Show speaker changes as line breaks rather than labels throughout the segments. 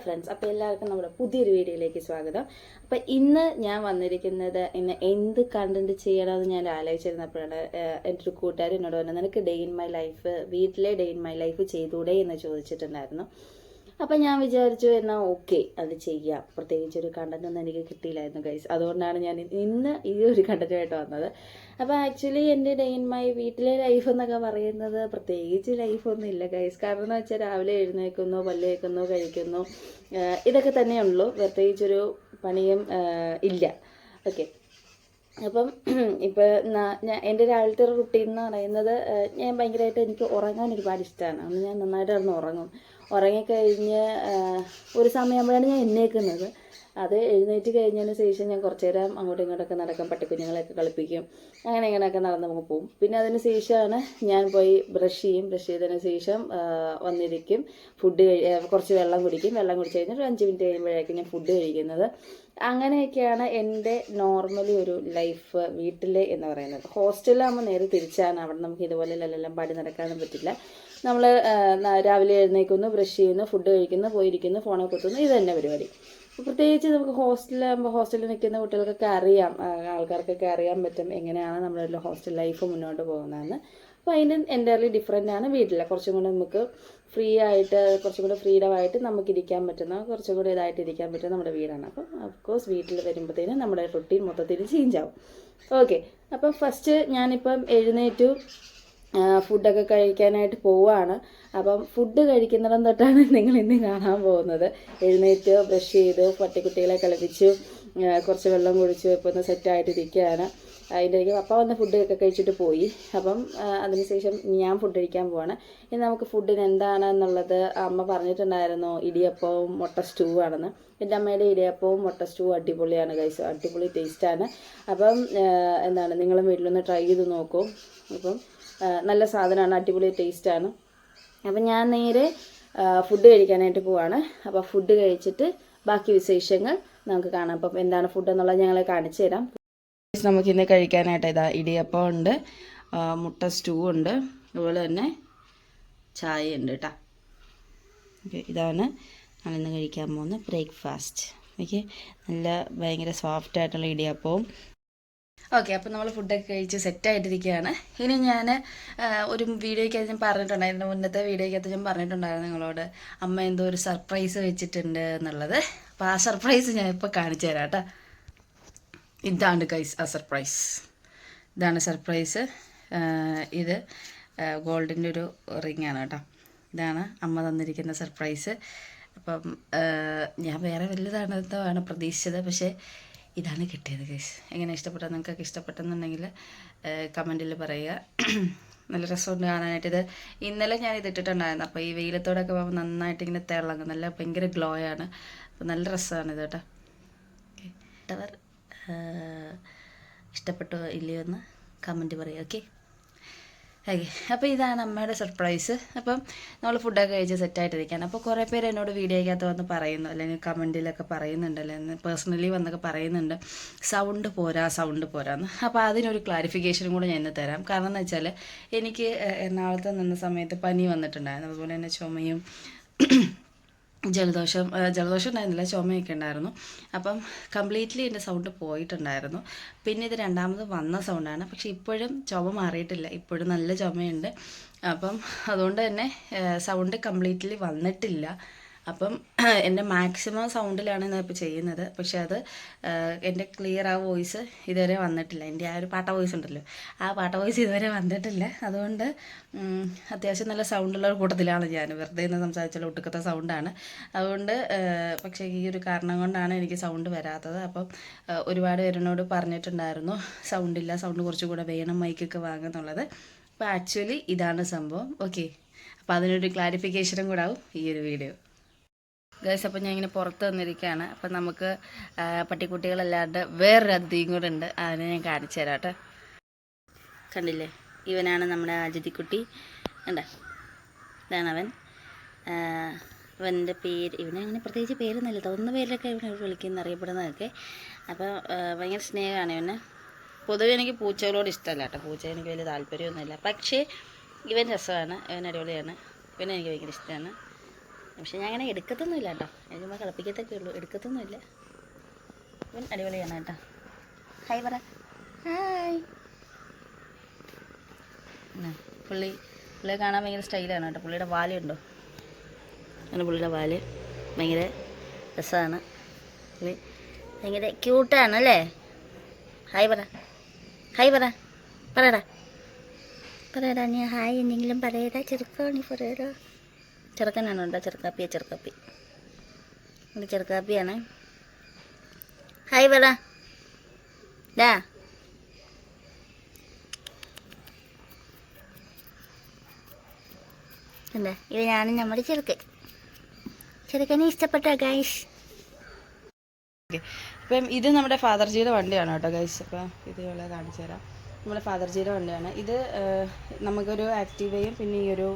Friends, അപ്പോൾ എല്ലാവർക്കും നമ്മുടെ പുതിയൊരു വീഡിയോയിലേക്ക് സ്വാഗതം. അപ്പോൾ ഇന്ന് ഞാൻ വന്നിരിക്കുന്നത് എന്ത് കണ്ടന്റ് ചെയ്യണമെന്ന് ഞാൻ ആലോചിച്ചിരുന്നപ്പോഴാണ് എൻ്റെ ഒരു കൂട്ടുകാർ എന്നോട് പറഞ്ഞത്, നിനക്ക് ഡേ ഇൻ മൈ ലൈഫ്, വീട്ടിലെ ഡേ ഇൻ മൈ ലൈഫ് ചെയ്തൂടെ എന്ന് ചോദിച്ചിട്ടുണ്ടായിരുന്നു. അപ്പം ഞാൻ വിചാരിച്ചു എന്നാൽ ഓക്കെ അത് ചെയ്യാം. പ്രത്യേകിച്ച് ഒരു കണ്ടന്റ് ഒന്നും എനിക്ക് കിട്ടിയില്ലായിരുന്നു ഗൈസ്, അതുകൊണ്ടാണ് ഞാൻ ഇന്ന് ഈ ഒരു കണ്ടന്റുമായിട്ട് വന്നത്. അപ്പോൾ ആക്ച്വലി എൻ്റെ ഡേ ഇൻ മൈ വീട്ടിലെ ലൈഫ് എന്നൊക്കെ പറയുന്നത് പ്രത്യേകിച്ച് ലൈഫൊന്നും ഇല്ല ഗൈസ്. കാരണം എന്ന് വെച്ചാൽ രാവിലെ എഴുന്നേൽക്കുന്നു, പല്ല് തേക്കുന്നു, കഴിക്കുന്നു, ഇതൊക്കെ തന്നെയുള്ളൂ. പ്രത്യേകിച്ചൊരു പണിയും ഇല്ല. ഓക്കെ, അപ്പം ഞാൻ എൻ്റെ രാവിലത്തെ ഒരു റുട്ടീൻ എന്ന് പറയുന്നത്, ഞാൻ ഭയങ്കരമായിട്ട് എനിക്ക് ഉറങ്ങാൻ ഒരുപാട് ഇഷ്ടമാണ്. അന്ന് ഞാൻ നന്നായിട്ട് കിടന്ന് ഉറങ്ങും. ഉറങ്ങിക്കഴിഞ്ഞ് ഒരു സമയമാകുമ്പോഴാണ് ഞാൻ എഴുന്നേൽക്കുന്നത്. അത് എഴുന്നേറ്റ് കഴിഞ്ഞതിന് ശേഷം ഞാൻ കുറച്ച് നേരം അങ്ങോട്ടും ഇങ്ങോട്ടൊക്കെ നടക്കും, പട്ടിക്കുഞ്ഞുങ്ങളെയൊക്കെ കളിപ്പിക്കും, അങ്ങനെ ഇങ്ങനെയൊക്കെ നടന്ന് നമുക്ക് പോകും. പിന്നെ അതിന് ശേഷമാണ് ഞാൻ പോയി ബ്രഷ് ചെയ്യും. ബ്രഷ് ചെയ്തതിന് ശേഷം വന്നിരിക്കും, കുറച്ച് വെള്ളം കുടിക്കും. വെള്ളം കുടിച്ച് കഴിഞ്ഞാൽ ഒരു 5 മിനിറ്റ് കഴിയുമ്പോഴേക്കും ഞാൻ ഫുഡ് കഴിക്കുന്നത്. അങ്ങനെയൊക്കെയാണ് എൻ്റെ നോർമലി ഒരു ലൈഫ് വീട്ടിലെ എന്ന് പറയുന്നത്. ഹോസ്റ്റലിലാകുമ്പോൾ നേരെ തിരിച്ചാണ്. അവിടെ നമുക്ക് ഇതുപോലെ എല്ലാം പാടി നടക്കാനും പറ്റില്ല. നമ്മൾ രാവിലെ എഴുന്നേൽക്കുന്നു, ബ്രഷ് ചെയ്യുന്നു, ഫുഡ് കഴിക്കുന്നു, പോയിരിക്കുന്നു, ഫോണിൽ കുത്തുന്നു, ഇത് തന്നെ പരിപാടി. പ്രത്യേകിച്ച് നമുക്ക് ഹോസ്റ്റലിൽ നിൽക്കുന്ന കുട്ടികൾക്കൊക്കെ അറിയാം, ആൾക്കാർക്കൊക്കെ അറിയാൻ പറ്റും എങ്ങനെയാണ് നമ്മുടെ ഹോസ്റ്റൽ ലൈഫ് മുന്നോട്ട് പോകുന്നതെന്ന്. അപ്പോൾ അതിൻ്റെ എൻ്റയർലി ഡിഫറെൻ്റ് ആണ് വീട്ടിൽ. കുറച്ചും കൂടെ നമുക്ക് ഫ്രീ ആയിട്ട്, കുറച്ചും കൂടെ ഫ്രീഡമായിട്ട് നമുക്കിരിക്കാൻ പറ്റുന്ന, കുറച്ചും കൂടെ ഇതായിട്ട് ഇരിക്കാൻ പറ്റുന്ന നമ്മുടെ വീടാണ്. അപ്പം അഫ്കോഴ്സ് വീട്ടിൽ വരുമ്പോഴത്തേനും നമ്മുടെ റുട്ടീൻ മൊത്തത്തിൽ ചേഞ്ച് ആവും. ഓക്കെ, അപ്പം ഫസ്റ്റ് ഞാനിപ്പം എഴുന്നേറ്റു, ഫുഡൊക്കെ കഴിക്കാനായിട്ട് പോവുകയാണ്. അപ്പം ഫുഡ് കഴിക്കുന്നിടം തൊട്ടാണ് നിങ്ങൾ ഇന്ന് കാണാൻ പോകുന്നത്. എഴുന്നേറ്റ് ബ്രഷ് ചെയ്തു, പട്ടിക്കുട്ടികളെ കളിപ്പിച്ചു, കുറച്ച് വെള്ളം കുടിച്ചു, ഇപ്പോൾ ഒന്ന് സെറ്റായിട്ടിരിക്കുകയാണ്. അതിൻ്റെ ഇടയ്ക്ക് പപ്പ വന്ന് ഫുഡൊക്കെ കഴിച്ചിട്ട് പോയി. അപ്പം അതിനുശേഷം ഞാൻ ഫുഡ് കഴിക്കാൻ പോവാണ്. ഇനി നമുക്ക് ഫുഡിന് എന്താണെന്നുള്ളത് അമ്മ പറഞ്ഞിട്ടുണ്ടായിരുന്നു, ഇടിയപ്പവും മുട്ട സ്റ്റൂ ആണെന്ന്. എൻ്റെ അമ്മയുടെ ഇടിയപ്പവും മുട്ട സ്റ്റൂ അടിപൊളിയാണ് ഗൈസ്, അടിപൊളി ടേസ്റ്റാണ്. അപ്പം നിങ്ങളും വീട്ടിലൊന്ന് ട്രൈ ചെയ്ത് നോക്കൂ. അപ്പം നല്ല സാധനമാണ്, അടിപൊളി ടേസ്റ്റാണ്. അപ്പം ഞാൻ നേരെ ഫുഡ് കഴിക്കാനായിട്ട് പോവാണ്. അപ്പോൾ ഫുഡ് കഴിച്ചിട്ട് ബാക്കി വിശേഷങ്ങൾ നമുക്ക് കാണാം. അപ്പം എന്താണ് ഫുഡ് എന്നുള്ളത് ഞങ്ങളെ കാണിച്ചു തരാം. നമുക്കിന്ന് കഴിക്കാനായിട്ട് ഇതാ ഇടിയപ്പം ഉണ്ട്, മുട്ട സ്റ്റൂ ഉണ്ട്, അതുപോലെ തന്നെ ചായ ഉണ്ട് കേട്ടോ. ഓക്കെ, ഇതാണ് ഞാനിന്ന് കഴിക്കാൻ പോകുന്ന ബ്രേക്ക്ഫാസ്റ്റ്. ഓക്കെ, നല്ല ഭയങ്കര സോഫ്റ്റ് ആയിട്ടുള്ള ഇടിയപ്പവും. ഓക്കെ, അപ്പോൾ നമ്മൾ ഫുഡൊക്കെ കഴിച്ച് സെറ്റായിട്ടിരിക്കുകയാണ്. ഇനി ഞാൻ ഒരു വീഡിയോയ്ക്കകത്ത് ഞാൻ പറഞ്ഞിട്ടുണ്ടായിരുന്നു, മുന്നത്തെ വീഡിയോയ്ക്കകത്ത് ഞാൻ പറഞ്ഞിട്ടുണ്ടായിരുന്നു നിങ്ങളോട്, അമ്മ എന്തോ ഒരു സർപ്രൈസ് വെച്ചിട്ടുണ്ട് എന്നുള്ളത്. അപ്പോൾ ആ സർപ്രൈസ് ഞാൻ ഇപ്പോൾ കാണിച്ചു തരാം കേട്ടോ. ഇതാണ് ഗൈസ് ആ സർപ്രൈസ്, ഇതാണ് സർപ്രൈസ്. ഇത് ഗോൾഡിൻ്റെ ഒരു റിങ്ങാണ് കേട്ടോ. ഇതാണ് അമ്മ തന്നിരിക്കുന്ന സർപ്രൈസ്. അപ്പം ഞാൻ വേറെ വലുതാണെന്നാണ് പ്രതീക്ഷിച്ചത്, പക്ഷേ ഇതാണ് കിട്ടിയത് ഗൈസ്. എങ്ങനെ ഇഷ്ടപ്പെട്ടത്? നിങ്ങൾക്കൊക്കെ ഇഷ്ടപ്പെട്ടെന്നുണ്ടെങ്കിൽ കമൻറ്റിൽ പറയുക. നല്ല രസമുണ്ട് കാണാനായിട്ട്. ഇത് ഇന്നലെ ഞാൻ ഇതിട്ടിട്ടുണ്ടായിരുന്നു. അപ്പോൾ ഈ വെയിലത്തോടൊക്കെ പോകുമ്പോൾ നന്നായിട്ട് ഇങ്ങനെ തിളങ്ങും, നല്ല ഭയങ്കര ഗ്ലോ ആണ്. അപ്പോൾ നല്ല രസമാണ് ഇത് കേട്ടോ. ഇഷ്ടവർ ഇഷ്ടപ്പെട്ടോ ഇല്ലയോ എന്ന് കമൻറ്റ് പറയുക. ഓക്കെ, അപ്പോൾ ഇതാണ് അമ്മയുടെ സർപ്രൈസ്. അപ്പം നമ്മൾ ഫുഡൊക്കെ കഴിച്ച് സെറ്റായിട്ടിരിക്കുകയാണ്. അപ്പോൾ കുറേ പേര് എന്നോട് വീഡിയോയ്ക്കകത്ത് വന്ന് പറയുന്നു, അല്ലെങ്കിൽ കമൻറ്റിലൊക്കെ പറയുന്നുണ്ട്, അല്ലെങ്കിൽ പേഴ്സണലി വന്നൊക്കെ പറയുന്നുണ്ട്, സൗണ്ട് പോരാന്ന്. അപ്പോൾ അതിനൊരു ക്ലാരിഫിക്കേഷനും കൂടെ ഞാൻ ഇന്ന് തരാം. കാരണം എന്ന് വെച്ചാൽ എനിക്ക് എറണാകുളത്ത് നിന്ന സമയത്ത് പനി വന്നിട്ടുണ്ടായിരുന്നു, അതുപോലെ തന്നെ ചുമയും ജലദോഷം ഉണ്ടായിരുന്നില്ല, ചുമയൊക്കെ ഉണ്ടായിരുന്നു. അപ്പം കംപ്ലീറ്റ്ലി എൻ്റെ സൗണ്ട് പോയിട്ടുണ്ടായിരുന്നു. പിന്നെ ഇത് രണ്ടാമത് വന്ന സൗണ്ടാണ്, പക്ഷെ ഇപ്പോഴും ചുമ മാറിയിട്ടില്ല, ഇപ്പോഴും നല്ല ചുമയുണ്ട്. അപ്പം അതുകൊണ്ട് തന്നെ സൗണ്ട് കംപ്ലീറ്റ്ലി വന്നിട്ടില്ല. അപ്പം എൻ്റെ മാക്സിമം സൗണ്ടിലാണ് ഞാൻ ഇപ്പോൾ ചെയ്യുന്നത്, പക്ഷെ അത് എൻ്റെ ക്ലിയർ ആ വോയിസ് ഇതുവരെ വന്നിട്ടില്ല. എൻ്റെ ആ ഒരു പാട്ട വോയിസ് ഉണ്ടല്ലോ, ആ പാട്ട വോയിസ് ഇതുവരെ വന്നിട്ടില്ല. അതുകൊണ്ട് അത്യാവശ്യം നല്ല സൗണ്ടുള്ള ഒരു കൂട്ടത്തിലാണ് ഞാൻ, വെറുതെ ഇന്ന് സംസാരിച്ചാൽ ഒട്ടുക്കത്തെ സൗണ്ടാണ്. അതുകൊണ്ട് പക്ഷേ ഈ ഒരു കാരണം കൊണ്ടാണ് എനിക്ക് സൗണ്ട് വരാത്തത്. അപ്പം ഒരുപാട് പേരെന്നോട് പറഞ്ഞിട്ടുണ്ടായിരുന്നു, സൗണ്ട് കുറച്ചും കൂടെ വേണം, മൈക്കൊക്കെ വാങ്ങുന്നുള്ളത്. അപ്പോൾ ആക്ച്വലി ഇതാണ് സംഭവം. ഓക്കെ, അപ്പോൾ അതിനൊരു ക്ലാരിഫിക്കേഷനും കൂടെ ആവും ഈ ഒരു വീഡിയോ ഗൈസ്. അപ്പോൾ ഞാൻ ഇങ്ങനെ പുറത്ത് വന്നിരിക്കുകയാണ്. അപ്പം നമുക്ക് പട്ടിക്കുട്ടികളല്ലാണ്ട് വേറൊരു അതിഥിയും കൂടെ ഉണ്ട്, അതിനെ ഞാൻ കാണിച്ചു തരാം കേട്ടോ. കണ്ടില്ലേ, ഇവനാണ് നമ്മുടെ അതിഥിക്കുട്ടി. കണ്ട, ഇതാണ് അവൻ. അവൻ്റെ പേര്, ഇവനങ്ങനെ പ്രത്യേകിച്ച് പേരൊന്നുമില്ല, തോന്നുന്ന പേരിലൊക്കെ ഇവനെ വിളിക്കുന്ന അറിയപ്പെടുന്നതൊക്കെ. അപ്പോൾ ഭയങ്കര സ്നേഹമാണ് ഇവന്. പൊതുവെ എനിക്ക് പൂച്ചകളോട് ഇഷ്ടമല്ല കേട്ടോ, പൂച്ച എനിക്ക് വലിയ താല്പര്യമൊന്നുമില്ല. പക്ഷേ ഇവൻ രസമാണ്, ഇവൻ അടിപൊളിയാണ്, ഇവനെ എനിക്ക് ഭയങ്കര ഇഷ്ടമാണ്. പക്ഷെ ഞാൻ അങ്ങനെ എടുക്കത്തൊന്നുമില്ല കേട്ടോ, എനിക്ക് കളിപ്പിക്കത്തൊക്കെ ഉള്ളൂ, എടുക്കത്തൊന്നുമില്ല. ഇവൻ അടിപൊളിയാണ് കേട്ടോ. ഹായ് പറ. ഹായ്. പുള്ളിയെ കാണാൻ ഭയങ്കര സ്റ്റൈലാണ് കേട്ടോ. പുള്ളിയുടെ വാലുണ്ടോ, അങ്ങനെ പുള്ളിയുടെ വാല് ഭയങ്കര രസമാണ്. പുള്ളി ഭയങ്കര ക്യൂട്ടാണ് അല്ലേ. ഹായ് പറ, ഹായ് പറ, പറയടാ പറയടാ, നീ ഹായ് എന്തെങ്കിലും പറയടാ ചെറുക്കാ, നീ പറയടാ. ചെറുക്കനാണോ ഉണ്ടോ, ചെറുക്കാപ്പിയാ, ചെറുക്കാപ്പി, ഇത് ചെറുക്കാപ്പിയാണ്. ഹായ് പറ ഡാ. എന്താ ഇത്, ഞാനും നമ്മുടെ ചെറുക്കനെ ഇഷ്ടപ്പെട്ടോ ഗൈസ്? അപ്പം ഇത് നമ്മുടെ ഫാദർജിയുടെ വണ്ടിയാണ് കേട്ടോ ഗൈസ്. അപ്പം ഇത് ഇവിടെ കാണിച്ചു തരാം. നമ്മുടെ ഫാദർജിയുടെ വണ്ടിയാണ് ഇത്. നമുക്കൊരു ആക്റ്റീവയും പിന്നെ ഈ ഒരു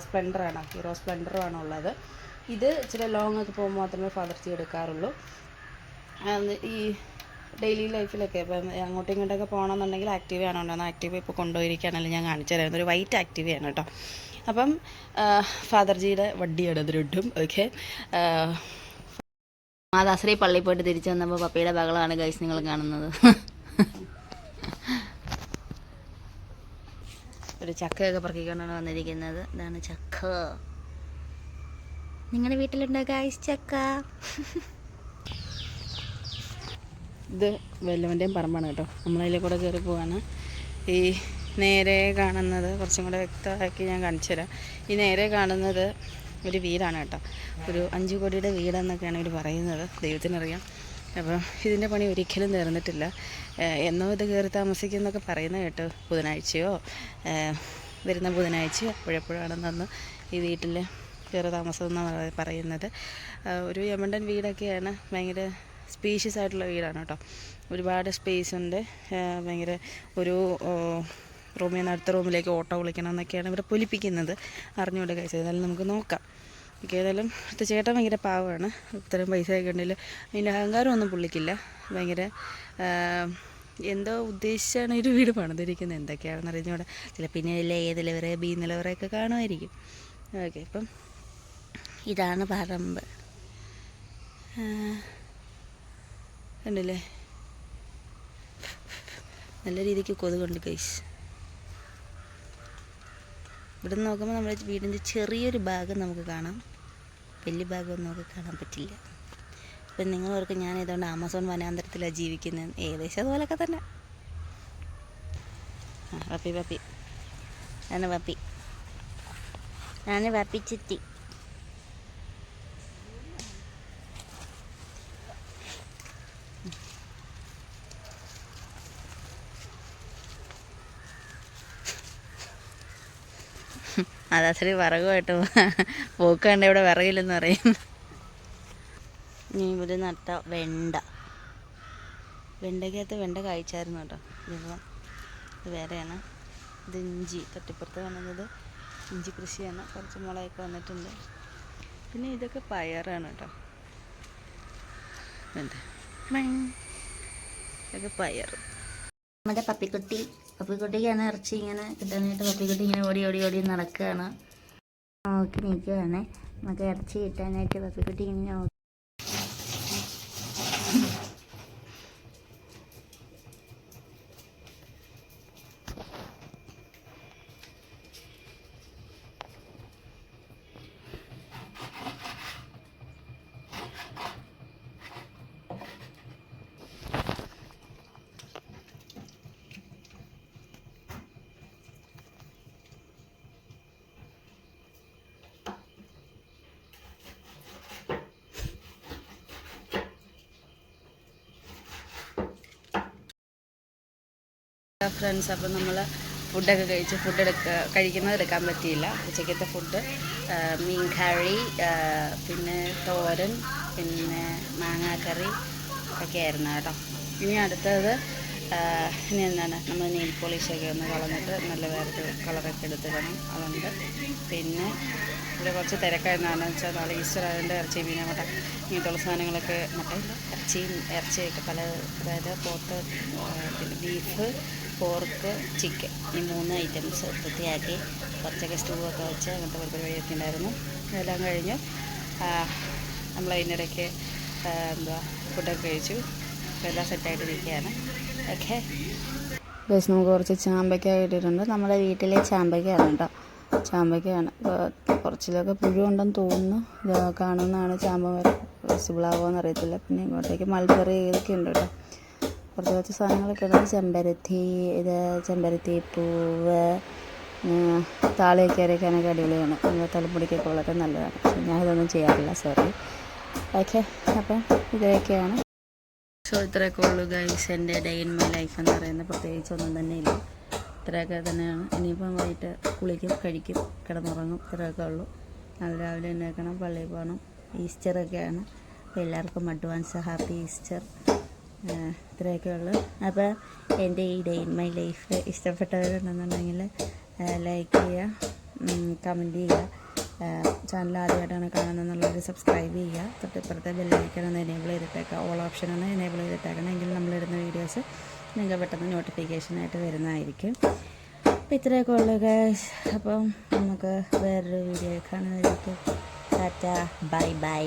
സ്പ്ലെൻഡറാണ്, ഹീറോ സ്പ്ലെൻഡറുമാണ് ഉള്ളത്. ഇത് ഇച്ചിരി ലോങ് ഒക്കെ പോകുമ്പോൾ മാത്രമേ ഫാദർജി എടുക്കാറുള്ളൂ. ഈ ഡെയിലി ലൈഫിലൊക്കെ ഇപ്പം അങ്ങോട്ടും ഇങ്ങോട്ടൊക്കെ പോകണമെന്നുണ്ടെങ്കിൽ ആക്റ്റീവയാണ് ഉണ്ടാകുന്നത്. ആക്റ്റീവ ഇപ്പോൾ കൊണ്ടുപോയിരിക്കുകയാണല്ലോ, ഞാൻ കാണിച്ചു തരാം. ഒരു വൈറ്റ് ആക്റ്റീവയാണ് കേട്ടോ. അപ്പം ഫാദർജിയുടെ വണ്ടിയാണ് ഇതിലിട്ടും. ഓക്കെ, മാതാശ്രീ പള്ളിയിൽ പോയിട്ട് തിരിച്ചു വന്നപ്പോൾ പപ്പയുടെ ബഹളമാണ് ഗൈസ് നിങ്ങൾ കാണുന്നത്. ഒരു ചക്കയൊക്കെ പറക്കിക്കൊണ്ടാണ് വന്നിരിക്കുന്നത്. ഇതാണ് ചക്ക. നിങ്ങളുടെ വീട്ടിലുണ്ടോ ഗൈസ് ചക്ക? ഇത് വല്ലവൻ്റെയും പറമ്പാണ് കേട്ടോ. നമ്മളതിലെ കൂടെ കയറി പോവാണ്. ഈ നേരെ കാണുന്നത് കുറച്ചും കൂടെ വ്യക്തമാക്കി ഞാൻ കാണിച്ചു തരാം. ഈ നേരെ കാണുന്നത് ഒരു വീടാണ് കേട്ടോ. ഒരു 5 കോടിയുടെ വീടെന്നൊക്കെയാണ് ഇവർ പറയുന്നത്, ദൈവത്തിനറിയാം. അപ്പം ഇതിൻ്റെ പണി ഒരിക്കലും തീർന്നിട്ടില്ല. എന്നോ ഇത് കയറി താമസിക്കുന്നൊക്കെ പറയുന്നത് കേട്ടോ. ബുധനാഴ്ചയോ വരുന്ന ബുധനാഴ്ചയോ എപ്പോഴെപ്പോഴാണെന്നൊന്ന് ഈ വീട്ടിൽ കയറി താമസം എന്നാണ് പറയുന്നത്. ഒരു യമണ്ടൻ വീടൊക്കെയാണ്, ഭയങ്കര സ്പീഷ്യസ് ആയിട്ടുള്ള വീടാണ് കേട്ടോ. ഒരുപാട് സ്പേസ് ഉണ്ട്. ഭയങ്കര ഒരു റൂമിൽ നിന്ന് അടുത്ത റൂമിലേക്ക് ഓട്ടോ വിളിക്കണം എന്നൊക്കെയാണ് ഇവിടെ പൊലിപ്പിക്കുന്നത്. അറിഞ്ഞുകൊണ്ട് കഴിച്ചത്. ഏതായാലും നമുക്ക് നോക്കാം. ഓക്കെ, ഏതായാലും അടുത്ത ചേട്ടൻ ഭയങ്കര പാവമാണ്. ഇത്രയും പൈസയൊക്കെ ഉണ്ടെങ്കിൽ അതിൻ്റെ അഹങ്കാരമൊന്നും പുള്ളിക്കില്ല. ഭയങ്കര എന്തോ ഉദ്ദേശിച്ചാണ് ഒരു വീട് പണിതിരിക്കുന്നത്, എന്തൊക്കെയാണെന്ന് അറിഞ്ഞൂടെ. ചിലപ്പോൾ പിന്നെ ഏത് ലെവറ് ബി നിലവറയൊക്കെ കാണുമായിരിക്കും. ഓക്കെ, ഇപ്പം ഇതാണ് പറമ്പ്. കണ്ടില്ലേ, നല്ല രീതിക്ക് കൊതുകുണ്ട് ഗൈസ്. ഇവിടെ നിന്ന് നോക്കുമ്പോൾ നമ്മുടെ വീടിൻ്റെ ചെറിയൊരു ഭാഗം നമുക്ക് കാണാം, വലിയ ഭാഗമൊന്നും നമുക്ക് കാണാൻ പറ്റില്ല. ഇപ്പം നിങ്ങളവർക്ക് ഞാൻ ഇതുകൊണ്ട് ആമസോൺ വനാന്തരത്തിലാണ് ജീവിക്കുന്നത്, ഏകദേശം അതുപോലൊക്കെ തന്നെ. പപ്പി ഞാൻ പപ്പി ചുറ്റി. മാതാശ്രീ വിറകുമായിട്ട് പോക്ക് കണ്ട ഇവിടെ വിറകില്ലെന്ന് പറയും. ഇനി ഇവിടെ നട്ട വെണ്ടയ്ക്കകത്ത് വെണ്ട കഴിച്ചായിരുന്നു കേട്ടോ. ഇതിപ്പോൾ ഇത് വേറെയാണ്. ഇത് ഇഞ്ചി, തട്ടിപ്പുറത്ത് കാണുന്നത് ഇഞ്ചി കൃഷിയാണ്. കുറച്ച് മുളകൊക്കെ വന്നിട്ടുണ്ട്. പിന്നെ ഇതൊക്കെ പയറാണ് കേട്ടോ. ഇതൊക്കെ പയർ. നമ്മുടെ പപ്പിക്കുട്ടിക്കാണ് ഇറച്ചി ഇങ്ങനെ കിട്ടാനായിട്ട്. പപ്പിക്കുട്ടി ഇങ്ങനെ ഓടി നടക്കുകയാണ്, നോക്കി നിൽക്കുകയാണ്. നമുക്ക് ഇറച്ചി കിട്ടാനായിട്ട് പപ്പിക്കുട്ടി ഇങ്ങനെ നോക്കി. ഫ്രണ്ട്സ്, അപ്പം നമ്മൾ ഫുഡൊക്കെ കഴിച്ച് കഴിക്കുന്നത് എടുക്കാൻ പറ്റിയില്ല. ഉച്ചക്കത്തെ ഫുഡ് മീൻ കറി, പിന്നെ തോരൻ, പിന്നെ മാങ്ങാക്കറി ഒക്കെ ആയിരുന്നു കേട്ടോ. ഇനി അടുത്തത് ഇനി എന്താണ്, നമ്മൾ നെയിൽ പോളിഷൊക്കെ ഒന്ന് കളഞ്ഞിട്ട് നല്ല വേറെ കളറൊക്കെ എടുത്തിടണം, അതുണ്ട്. പിന്നെ ഇവിടെ കുറച്ച് തിരക്കായിരുന്നാണെന്ന് വെച്ചാൽ നാളെ ഈസ്റ്റർ ആയതുകൊണ്ട് ഇറച്ചി മീൻ മുട്ട ഇങ്ങനത്തുള്ള സാധനങ്ങളൊക്കെ, മുട്ടയില്ല ഇറച്ചിയൊക്കെ പല, അതായത് പോത്ത്, പിന്നെ ബീഫ്, പോർക്ക്, ചിക്കൻ, ഈ 3 ഐറ്റംസ് വൃത്തിയാക്കി കുറച്ചൊക്കെ സ്റ്റൂവൊക്കെ വെച്ച് അങ്ങനത്തെ ഒരു പരിപാടിയൊക്കെ ഉണ്ടായിരുന്നു. അതെല്ലാം കഴിഞ്ഞ് നമ്മൾ അതിനിടയ്ക്ക് എന്താ ഫുഡൊക്കെ കഴിച്ചു. എല്ലാം സെറ്റായിട്ടിരിക്കുകയാണ്. ഓക്കെ ഗൈസ്, നമുക്ക് കുറച്ച് ചാമ്പയ്ക്ക ഇട്ടിട്ടുണ്ട്. നമ്മുടെ വീട്ടിലെ ചാമ്പയ്ക്കയാണ് കേട്ടോ, ചാമ്പയ്ക്കയാണ്. കുറച്ചിലൊക്കെ പുഴു ഉണ്ടെന്ന് തോന്നുന്നു. കാണുന്നതാണ്. ചാമ്പ വിസിബിൾ ആകുമോയെന്ന് അറിയത്തില്ല. പിന്നെ ഇങ്ങോട്ടേക്ക് മൾബറി ഇതൊക്കെ ഉണ്ട് കേട്ടോ, കുറച്ച് സാധനങ്ങളൊക്കെ ഉണ്ട്. ചെമ്പരത്തി പൂവ്, താളിയൊക്കെ അരയ്ക്കാനൊക്കെ അടിപൊളിയാണ്. നമ്മൾ തലമുടിക്കൊക്കെ വളരെ നല്ലതാണ്. പക്ഷേ ഞാനിതൊന്നും ചെയ്യാറില്ല, സോറി. ഓക്കെ, അപ്പം ഇതൊക്കെയാണ്. സോ ഇത്രയൊക്കെ ഉള്ളൂ ഗൈസ് എൻ്റെ ഡേ ഇൻ മൈ ലൈഫ് എന്ന് പറയുന്നത്. പ്രത്യേകിച്ചൊന്നും തന്നെ ഇല്ല, ഇത്രയൊക്കെ തന്നെയാണ്. ഇനിയിപ്പം വൈകിട്ട് കുളിക്കും, കഴിക്കും, കിടന്നുറങ്ങും, ഇത്രയൊക്കെ ഉള്ളൂ. നാളെ രാവിലെ എഴുന്നേൽക്കണം, പള്ളിയിൽ പോകണം. ഈസ്റ്ററൊക്കെയാണ്, അപ്പോൾ എല്ലാവർക്കും അഡ്വാൻസ് ഹാപ്പി ഈസ്റ്റർ. ഇത്രയൊക്കെ ഉള്ളൂ. അപ്പോൾ എൻ്റെ ഈ ഡേ ഇൻ മൈ ലൈഫ് ഇഷ്ടപ്പെട്ടവരുണ്ടെന്നുണ്ടെങ്കിൽ ലൈക്ക് ചെയ്യുക, കമൻറ്റ് ചെയ്യുക. ചാനൽ ആദ്യമായിട്ടാണ് കാണുന്നതെന്നുള്ളവർ സബ്സ്ക്രൈബ് ചെയ്യുക. തൊട്ടിപ്പുറത്തെ ബെല്ലൈക്കൺ ഒന്ന് എനേബിൾ ചെയ്തിട്ടേക്കുക, ഓൾ ഓപ്ഷൻ ഒന്ന് എനേബിൾ ചെയ്തിട്ടേക്കണം. എങ്കിൽ നമ്മളിടുന്ന വീഡിയോസ് നിങ്ങൾക്ക് പെട്ടെന്ന് നോട്ടിഫിക്കേഷനായിട്ട് വരുന്നതായിരിക്കും. അപ്പോൾ ഇത്രയൊക്കെ ഉള്ളൂ ഗൈസ്. അപ്പം നമുക്ക് വേറൊരു വീഡിയോ കാണുന്നതായിരിക്കും. Tata, bye by.